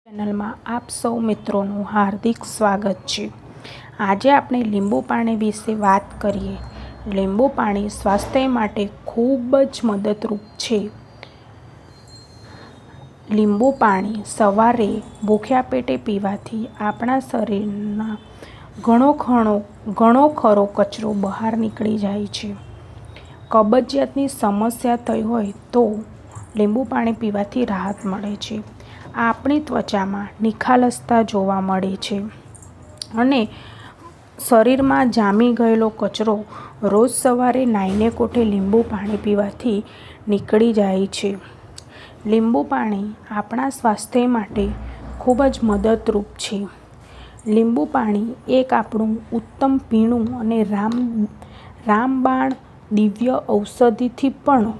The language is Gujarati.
ચેનલમાં આપ સૌ મિત્રોનું હાર્દિક સ્વાગત છે। આજે આપણે લીંબુ પાણી વિશે વાત કરીએ। લીંબુ પાણી સ્વાસ્થ્ય માટે ખૂબ જ મદદરૂપ છે। લીંબુ પાણી સવારે ભૂખ્યા પેટે પીવાથી આપણા શરીરના ઘણો ખરો કચરો બહાર નીકળી જાય છે। કબજિયાતની સમસ્યા થઈ હોય તો લીંબુ પાણી પીવાથી રાહત મળે છે। આપણી ત્વચામાં નિખાલસતા જોવા મળે છે અને શરીરમાં જામી ગયેલો કચરો રોજ સવારે નાહીને કોઠે લીંબુ પાણી પીવાથી નીકળી જાય છે। લીંબુ પાણી આપણા સ્વાસ્થ્ય માટે ખૂબ જ મદદરૂપ છે। લીંબુ પાણી એક આપણું ઉત્તમ પીણું અને રામબાણ દિવ્ય ઔષધિથી પણ